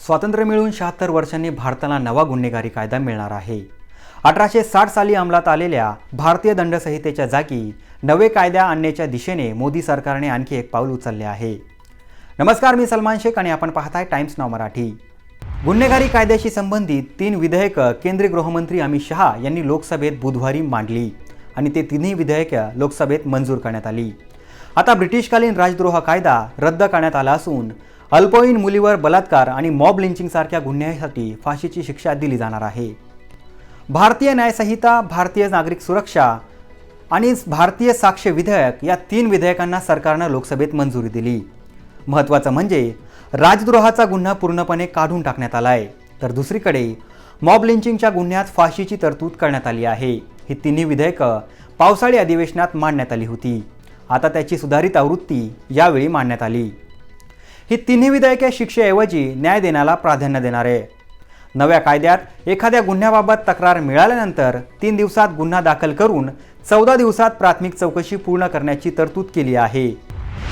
स्वातंत्र्य मिळून 76 वर्षांनी भारताला नवा गुन्हेगारी कायदा मिळणार आहे। 1860 साली अंमलात आलेल्या भारतीय दंडसंहितेच्या जागी नवे कायदा आणण्याच्या दिशेने मोदी सरकारने आणखी एक पाऊल उचलले आहे। नमस्कार, मी सलमान शेख आणि आपण पाहताय टाइम्स नाव मराठी। गुन्हेगारी कायद्याशी संबंधित 3 विधेयकं केंद्रीय गृहमंत्री अमित शहा यांनी लोकसभेत बुधवारी मांडली आणि ते तिन्ही विधेयकं लोकसभेत मंजूर करण्यात आली। आता ब्रिटिशकालीन राजद्रोह कायदा रद्द करण्यात आला असून अल्पवयीन मुलीवर बलात्कार आणि मॉब लिंचिंग सारख्या गुन्ह्यांसाठी फाशीची शिक्षा दिली जाणार आहे। भारतीय न्यायसंहिता, भारतीय नागरिक सुरक्षा आणि भारतीय साक्ष्य विधेयक या 3 विधेयकांना सरकारने लोकसभेत मंजुरी दिली। महत्त्वाचं म्हणजे राजद्रोहाचा गुन्हा पूर्णपणे काढून टाकण्यात आलाय, तर दुसरीकडे मॉब लिंचिंगच्या गुन्ह्यात फाशीची तरतूद करण्यात आली आहे। ही तिन्ही विधेयकं पावसाळी अधिवेशनात मांडण्यात आली होती। आता त्याची सुधारित आवृत्ती यावेळी मांडण्यात आली। ही तिन्ही विधेयके शिक्षेऐवजी न्याय देण्याला प्राधान्य देणार आहे। नव्या कायद्यात एखाद्या गुन्ह्याबाबत तक्रार मिळाल्यानंतर 3 दिवसात गुन्हा दाखल करून 14 दिवसात प्राथमिक चौकशी पूर्ण करण्याची तरतूद केली आहे।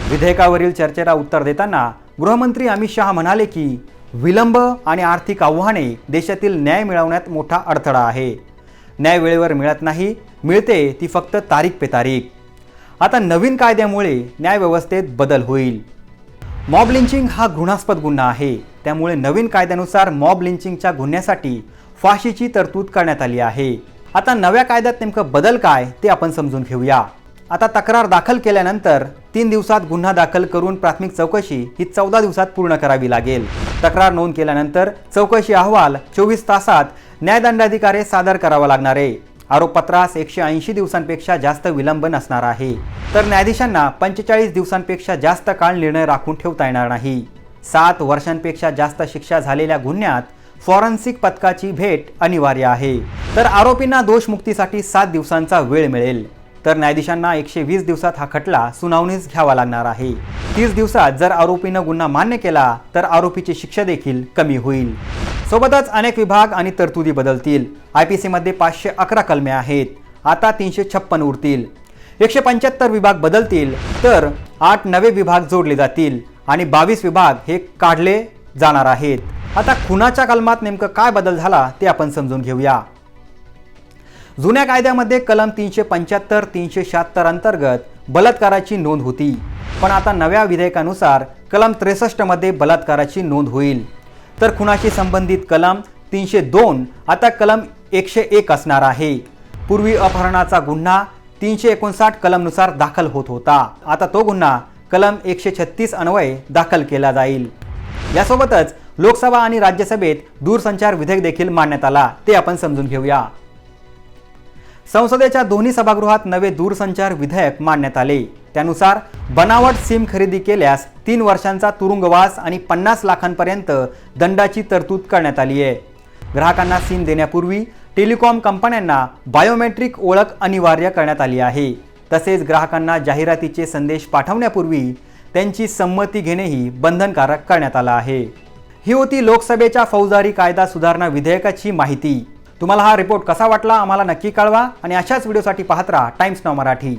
विधेयकावरील चर्चेला उत्तर देताना गृहमंत्री अमित शहा म्हणाले की विलंब आणि आर्थिक आव्हाने देशातील न्याय मिळवण्यात मोठा अडथळा आहे। न्याय वेळेवर मिळत नाही, मिळते ती फक्त तारीख पे तारीख। आता नवीन कायद्यामुळे न्यायव्यवस्थेत बदल होईल। मॉब लिंचिंग हा घृणास्पद गुन्हा आहे, त्यामुळे नवीन कायद्यानुसार मॉब लिंचिंगच्या गुन्ह्यासाठी फाशीची तरतूद करण्यात आली आहे। आता नव्या कायद्यात नेमकं बदल काय ते आपण समजून घेऊया। आता तक्रार दाखल केल्यानंतर 3 दिवसात गुन्हा दाखल करून प्राथमिक चौकशी ही 14 दिवसात पूर्ण करावी लागेल। तक्रार नोंद केल्यानंतर चौकशी अहवाल 24 तासात न्यायदंडाधिकारी सादर करावा लागणार आहे। आरोपपत्रास 180 दिवसांपेक्षा जास्त विलंब नसणार आहे, तर न्यायाधीशांना 45 दिवसांपेक्षा जास्त काळ निर्णय राखून ठेवता येणार नाही। 7 वर्षांपेक्षा जास्त शिक्षा झालेल्या गुन्ह्यात फॉरेन्सिक पथकाची भेट अनिवार्य आहे, तर आरोपींना दोषमुक्तीसाठी 7 दिवसांचा वेळ मिळेल, तर न्यायाधीशांना 120 दिवसात हा खटला सुनावणीस घ्यावा लागणार आहे। 30 दिवसात जर आरोपीनं गुन्हा मान्य केला तर आरोपीची शिक्षा देखील कमी होईल। सोबतच अनेक विभाग आणि तरतुदी बदलतील। IPC मध्ये 511 कलमे आहेत, आता 356 उरतील। 175 विभाग बदलतील, तर 8 नवे विभाग जोडले जातील आणि 22 विभाग हे काढले जाणार आहेत। आता खुनाच्या कलमात नेमकं काय बदल झाला ते आपण समजून घेऊया। जुन्या कायद्यामध्ये कलम 375, 376 अंतर्गत बलात्काराची नोंद होती, पण आता नव्या विधेयकानुसार कलम 63 मध्ये बलात्काराची नोंद होईल, तर खुनाशी संबंधित कलम 302 आता कलम 101 असणार आहे। पूर्वी अपहरणाचा गुन्हा 359 कलमनुसार दाखल होत होता, आता तो गुन्हा कलम 136 अन्वये दाखल केला जाईल। यासोबतच लोकसभा आणि राज्यसभेत दूरसंचार विधेयक देखील मांडण्यात आला, ते आपण समजून घेऊया। संसदेच्या दोन्ही सभागृहात नवे दूरसंचार विधेयक मांडण्यात आले। त्यानुसार बनावट सिम खरेदी केल्यास 3 वर्षांचा तुरुंगवास आणि 50 लाखांपर्यंत दंडाची तरतूद करण्यात आली आहे। ग्राहकांना सिम देण्यापूर्वी टेलिकॉम कंपन्यांना बायोमेट्रिक ओळख अनिवार्य करण्यात आली आहे। तसेच ग्राहकांना जाहिरातीचे संदेश पाठवण्यापूर्वी त्यांची संमती घेणेही बंधनकारक करण्यात आलं आहे। ही होती लोकसभेच्या फौजदारी कायदा सुधारणा विधेयकाची माहिती। तुम्हाला हा रिपोर्ट कसा वाटला आम्हाला नक्की कळवा आणि अशाच व्हिडिओसाठी पाहत राहा टाइम्स नाव मराठी।